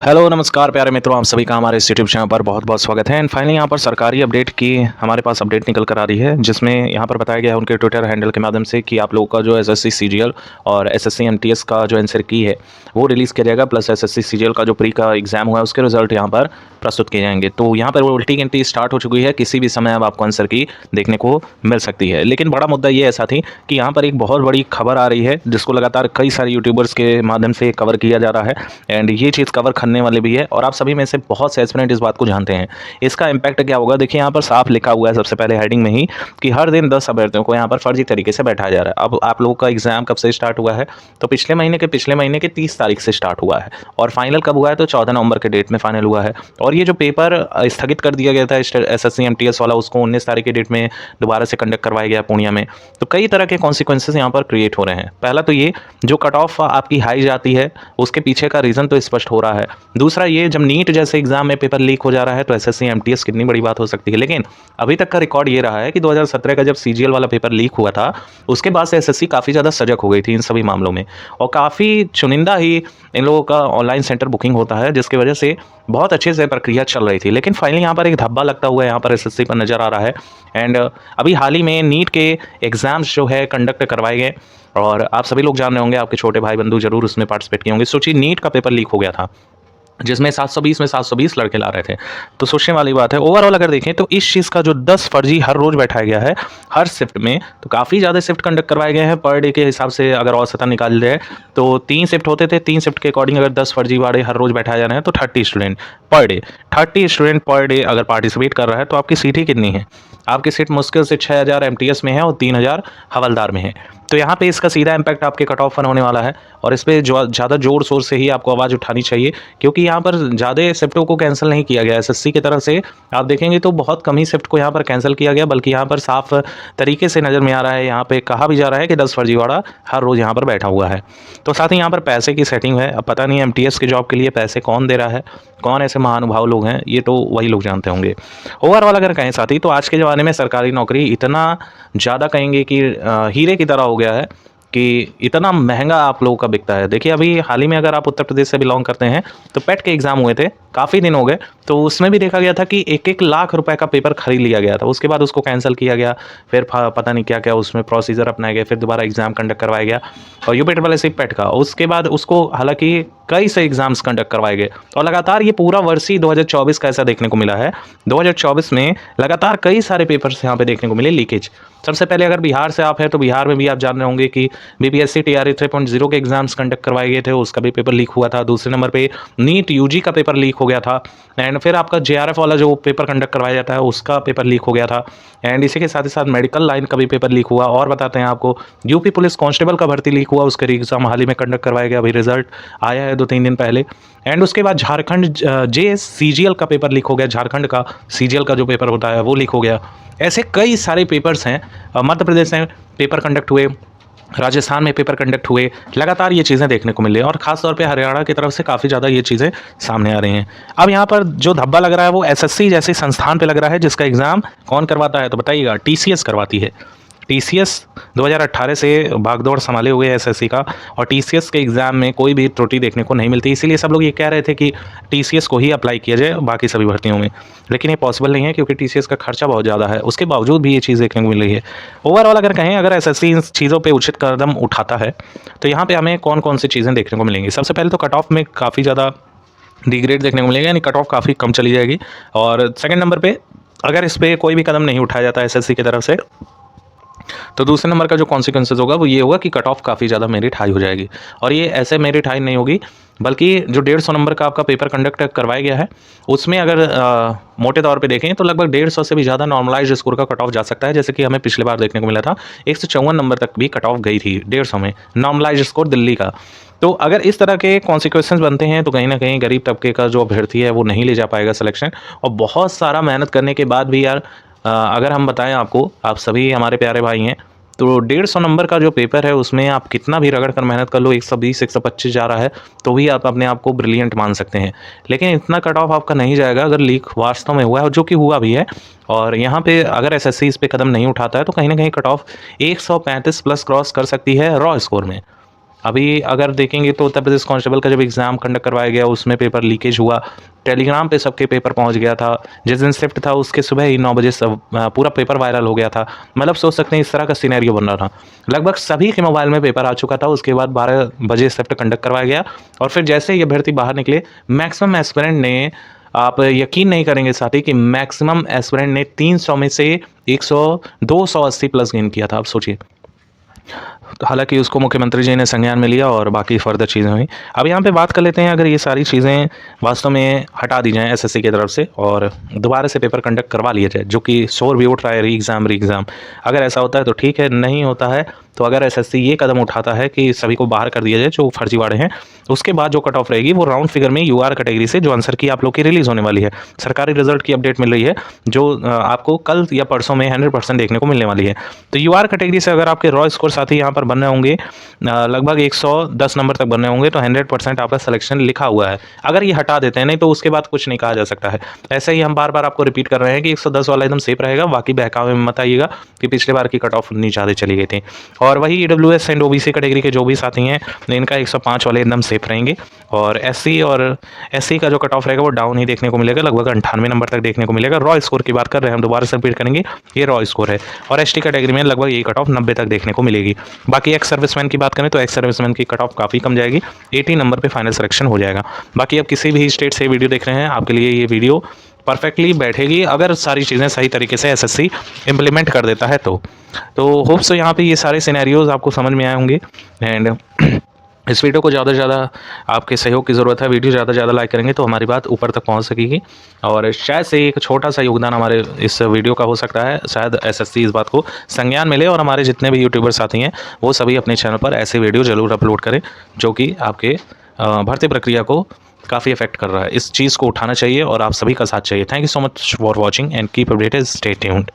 Hello नमस्कार प्यारे मित्रों, आप सभी का हमारे इस यूट्यूब चैनल पर बहुत बहुत स्वागत है। एंड फाइनली यहाँ पर सरकारी अपडेट की हमारे पास अपडेट निकल कर आ रही है, जिसमें यहाँ पर बताया गया है उनके ट्विटर हैंडल के माध्यम से कि आप लोगों का जो एसएससी सीजीएल और एसएससी एमटीएस का जो आंसर की है वो रिलीज़ किया जाएगा, प्लस एसएससी सीजीएल का जो प्री का एग्जाम हुआ है उसके रिजल्ट यहाँ पर प्रस्तुत किए जाएंगे। तो यहाँ पर उल्टी गिनती स्टार्ट हो चुकी है, किसी भी समय अब आपको आंसर की देखने को मिल सकती है। लेकिन बड़ा मुद्दा ये ऐसा थी कि यहाँ पर एक बहुत बड़ी खबर आ रही है, जिसको लगातार कई सारे यूट्यूबर्स के माध्यम से कवर किया जा रहा है। एंड ये चीज़ कवर करने वाले भी है और आप सभी में से बहुत से एस्पिरेंट इस बात को जानते हैं। इसका इम्पैक्ट क्या होगा, देखिए यहाँ पर साफ लिखा हुआ है सबसे पहले हेडिंग में ही कि हर दिन 10 अभ्यर्थियों को यहाँ पर फर्जी तरीके से बैठाया जा रहा है। अब आप लोगों का एग्जाम कब से स्टार्ट हुआ है, तो पिछले महीने के 30 तारीख से स्टार्ट हुआ है और फाइनल कब हुआ है, तो 14 नवंबर के डेट में फाइनल हुआ है। और ये जो पेपर स्थगित कर दिया गया था एसएससी एमटीएस वाला, उसको 19 तारीख के डेट में दोबारा से कंडक्ट करवाया गया पूर्णिया में। तो कई तरह के कॉन्सिक्वेंसेस यहाँ पर क्रिएट हो रहे हैं। पहला तो ये जो कट ऑफ आपकी हाई जाती है उसके पीछे का रीज़न तो स्पष्ट हो रहा है। दूसरा ये, जब नीट जैसे एग्जाम में पेपर लीक हो जा रहा है तो एसएससी एमटीएस कितनी बड़ी बात हो सकती है। लेकिन अभी तक का रिकॉर्ड ये रहा है कि 2017 का जब सीजीएल वाला पेपर लीक हुआ था उसके बाद से एसएससी काफ़ी ज़्यादा सजग हो गई थी इन सभी मामलों में, और काफ़ी चुनिंदा ही इन लोगों का ऑनलाइन सेंटर बुकिंग होता है, जिसकी वजह से बहुत अच्छे से प्रक्रिया चल रही थी। लेकिन फाइनली यहाँ पर एक धब्बा लगता हुआ यहाँ पर एसएससी पर नज़र आ रहा है। एंड अभी हाल ही में नीट के एग्जाम्स जो है कंडक्ट करवाए गए और आप सभी लोग जान रहे होंगे, आपके छोटे भाई बंधु जरूर उसमें पार्टिसिपेट किए होंगे। सोचिए, नीट का पेपर लीक हो गया था जिसमें 720 में 720 लड़के ला रहे थे। तो सोचने वाली बात है। ओवरऑल अगर देखें तो इस चीज़ का जो 10 फर्जी हर रोज़ बैठाया गया है हर शिफ्ट में, तो काफ़ी ज़्यादा शिफ्ट कंडक्ट करवाए गए हैं। पर डे के हिसाब से अगर औसतन निकाल जाए तो 3 शिफ्ट होते थे, 3 शिफ्ट के अकॉर्डिंग अगर 10 फर्जीवाड़े हर रोज़ बैठाए जा रहे हैं तो 30 student per day, 30 student per day अगर पार्टिसिपेट कर रहा है तो आपकी सीट ही कितनी है? आपकी सीट मुश्किल से 6000 एमटीएस में है और 3000 हवलदार में है। तो यहाँ पे इसका सीधा इम्पैक्ट आपके कट ऑफ पर होने वाला है और इस पर ज़्यादा जोर शोर से ही आपको आवाज़ उठानी चाहिए, क्योंकि यहाँ पर ज़्यादा शिफ्टों को कैंसिल नहीं किया गया। एसएससी की तरफ से आप देखेंगे तो बहुत कम ही शिफ्ट को यहाँ पर कैंसिल किया गया, बल्कि यहाँ पर साफ तरीके से नज़र में आ रहा है, यहाँ पे कहा भी जा रहा है कि 10 फर्जीवाड़ा हर रोज़ यहाँ पर बैठा हुआ है। तो साथ ही यहाँ पर पैसे की सेटिंग है। अब पता नहीं एमटीएस के जॉब के लिए पैसे कौन दे रहा है, कौन ऐसे महानुभाव लोग हैं, ये तो वही लोग जानते होंगे। ओवरऑल अगर कहें साथी, तो आज के ज़माने में सरकारी नौकरी इतना ज़्यादा कहेंगे कि हीरे की तरह हो गया है कि इतना महंगा आप लोगों का बिकता है। देखिए, अभी हाल ही में अगर आप उत्तर प्रदेश से बिलोंग करते हैं तो पेट के एग्ज़ाम हुए थे, काफ़ी दिन हो गए, तो उसमें भी देखा गया था कि 1-1 लाख रुपए का पेपर खरीद लिया गया था। उसके बाद उसको कैंसिल किया गया, फिर पता नहीं क्या-क्या उसमें प्रोसीजर अपनाए गए, फिर दोबारा एग्ज़ाम कंडक्ट करवाया गया और यूपी ट्रिपल एससी पेट का। उसके बाद उसको हालाँकि कई से एग्ज़ाम्स कंडक्ट करवाए गए और लगातार ये पूरा वर्ष ही 2024 का ऐसा देखने को मिला है। 2024 में लगातार कई सारे पेपर्स यहाँ पे देखने को मिले लीकेज। सबसे पहले अगर बिहार से आप हैं तो बिहार में भी आप जान रहे होंगे कि बीपीएससी टीआरई 3.0 के एग्जाम्स कंडक्ट करवाए गए थे, उसका भी पेपर लीक हुआ था। दूसरे नंबर पे नीट यूजी का पेपर लीक हो गया था। एंड फिर आपका जेआरएफ वाला जो पेपर कंडक्ट करवाया जाता है उसका पेपर लीक हो गया था। एंड इसी के साथ ही साथ मेडिकल लाइन का भी पेपर लीक हुआ। और बताते हैं आपको, यूपी पुलिस कांस्टेबल का भर्ती लीक हुआ, उसका एग्जाम हाल ही में कंडक्ट करवाया गया, अभी रिजल्ट आया है 2-3 दिन पहले। एंड उसके बाद झारखंड जे सीजीएल का पेपर लीक हो गया, झारखंड का सीजीएल का जो पेपर होता है वो लीक हो गया। ऐसे कई सारे पेपर्स हैं। मध्य प्रदेश में पेपर कंडक्ट हुए, राजस्थान में पेपर कंडक्ट हुए, लगातार ये चीज़ें देखने को मिल रही हैं और ख़ास तौर पे हरियाणा की तरफ से काफ़ी ज़्यादा ये चीज़ें सामने आ रही हैं। अब यहाँ पर जो धब्बा लग रहा है वो एसएससी जैसे संस्थान पे लग रहा है, जिसका एग्ज़ाम कौन करवाता है तो बताइएगा, टीसीएस करवाती है। टीसीएस 2018 से भागदौड़ संभाले हुए एसएससी का, और टीसीएस के एग्ज़ाम में कोई भी त्रुटि देखने को नहीं मिलती। इसीलिए सब लोग ये कह रहे थे कि टीसीएस को ही अप्लाई किया जाए बाकी सभी भर्तियों में, लेकिन ये पॉसिबल नहीं है क्योंकि टीसीएस का खर्चा बहुत ज़्यादा है। उसके बावजूद भी ये चीज़ देखने को मिल रही है। ओवरऑल अगर कहें, अगर एसएससी इन चीज़ों पर उचित कदम उठाता है तो यहाँ पर हमें कौन कौन सी चीज़ें देखने को मिलेंगी। सबसे पहले तो कट ऑफ में काफ़ी ज़्यादा डिग्रेड देखने को मिलेगा, यानी कट ऑफ काफ़ी कम चली जाएगी। और सेकंड नंबर पे अगर इस पर कोई भी कदम नहीं उठाया जाता एसएससी की तरफ से, तो दूसरे नंबर का जो कॉन्सिक्वेंसेस होगा वो ये होगा कि कट ऑफ काफ़ी ज़्यादा मेरिट हाई हो जाएगी। और ये ऐसे मेरिट हाई नहीं होगी, बल्कि जो 150 नंबर का आपका पेपर कंडक्ट करवाया गया है उसमें अगर मोटे तौर पे देखें तो लगभग 150 से भी ज़्यादा नॉर्मलाइज्ड स्कोर का कट ऑफ जा सकता है। जैसे कि हमें पिछले बार देखने को मिला था 154 नंबर तक भी कट ऑफ गई थी 150 में, नॉर्मलाइज्ड स्कोर दिल्ली का। तो अगर इस तरह के कॉन्सिक्वेंसेस बनते हैं तो कहीं ना कहीं गरीब तबके का जो अभ्यर्थी है वो नहीं ले जा पाएगा सिलेक्शन। और बहुत सारा मेहनत करने के बाद भी यार, अगर हम बताएं आपको, आप सभी हमारे प्यारे भाई हैं, तो 150 नंबर का जो पेपर है उसमें आप कितना भी रगड़ कर मेहनत कर लो, 120 125 जा रहा है तो भी आप अपने आप को ब्रिलियंट मान सकते हैं। लेकिन इतना कट ऑफ आपका नहीं जाएगा अगर लीक वास्तव में हुआ है, और जो कि हुआ भी है। और यहाँ पे अगर एसएससी इस पे कदम नहीं उठाता है तो कहीं ना कहीं कट ऑफ 135 प्लस क्रॉस कर सकती है रॉ स्कोर में। अभी अगर देखेंगे तो उत्तर प्रदेश कांस्टेबल का जब एग्ज़ाम कंडक्ट करवाया गया उसमें पेपर लीकेज हुआ, टेलीग्राम पे सबके पेपर पहुंच गया था। जिस दिन शिफ्ट था उसके सुबह ही 9 बजे सब पूरा पेपर वायरल हो गया था। मतलब सोच सकते हैं इस तरह का सिनेरियो बन रहा था। लगभग सभी के मोबाइल में पेपर आ चुका था, उसके बाद 12 बजे शिफ्ट कंडक्ट करवाया गया और फिर जैसे ही अभ्यर्थी बाहर निकले, मैक्सिमम एस्पिरेंट ने, आप यकीन नहीं करेंगे साथी, कि मैक्सिमम एस्पिरेंट ने 300 में से 100 280 प्लस गेन किया था। आप सोचिए। तो हालाँकि उसको मुख्यमंत्री जी ने संज्ञान में लिया और बाकी फर्दर चीज़ें हुई। अब यहाँ पे बात कर लेते हैं, अगर ये सारी चीज़ें वास्तव में हटा दी जाएँ एसएससी की तरफ से और दोबारा से पेपर कंडक्ट करवा लिया जाए, जो कि शोर भी उठ रहा है री एग्ज़ाम। अगर ऐसा होता है तो ठीक है, नहीं होता है तो अगर एसएससी ये कदम उठाता है कि सभी को बाहर कर दिया जाए जो फर्जीवाड़े हैं, उसके बाद जो कट ऑफ रहेगी वो राउंड फिगर में यूआर कैटेगरी से जो आंसर की आप लोग की रिलीज़ होने वाली है। सरकारी रिजल्ट की अपडेट मिल रही है जो आपको कल या परसों में 100% देखने को मिलने वाली है। तो यूआर कैटेगरी से अगर आपके रॉ स्कोर साथी यहाँ पर बनने होंगे, लगभग 110 नंबर तक बनने होंगे, तो 100% आपका सिलेक्शन लिखा हुआ है। अगर ये हटा देते हैं, नहीं तो उसके बाद कुछ नहीं कहा जा सकता है। ऐसे ही हम बार-बार आपको रिपीट कर रहे हैं कि 110 वाला एकदम सेफ रहेगा, बाकी बहकावे में मत आइएगा कि पिछले बार की कट ऑफ उतनी ज़्यादा चली गई थी। और वही ईडब्ल्यूएस एंड ओबीसी कैटेगरी के जो भी साथी हैं, इनका 105 वाले एकदम सेफ रहेंगे और एससी का जो कट ऑफ रहेगा वो डाउन ही देखने को मिलेगा, लगभग 98 नंबर तक देखने को मिलेगा। रॉ स्कोर की बात कर रहे हैं हम, दोबारा से रिपीट करेंगे, ये रॉ स्कोर है। और एसटी कैटेगरी में लगभग यही कट ऑफ 90 तक देखने को मिलेगी। बाकी एक्स सर्विसमैन की बात करें तो एक्स सर्विसमैन की कट ऑफ काफ़ी कम जाएगी, 80 नंबर पे फाइनल सिलेक्शन हो जाएगा। बाकी आप किसी भी स्टेट से वीडियो देख रहे हैं, आपके लिए ये वीडियो परफेक्टली बैठेगी अगर सारी चीज़ें सही तरीके से एसएससी इम्प्लीमेंट कर देता है तो होप सो यहाँ पे ये सारे सिनेरियोज़ आपको समझ में आए होंगे। एंड इस वीडियो को ज़्यादा से ज़्यादा आपके सहयोग की ज़रूरत है। वीडियो ज़्यादा से ज़्यादा लाइक करेंगे तो हमारी बात ऊपर तक पहुंच सकेगी और शायद से एक छोटा सा योगदान हमारे इस वीडियो का हो सकता है। शायद एसएससी इस बात को संज्ञान मिले और हमारे जितने भी यूट्यूबर साथी हैं वो सभी अपने चैनल पर ऐसे वीडियो ज़रूर अपलोड करें जो कि आपके भर्ती प्रक्रिया को काफ़ी इफेक्ट कर रहा है। इस चीज़ को उठाना चाहिए और आप सभी का साथ चाहिए। Thank you so much for watching and keep updated, stay tuned.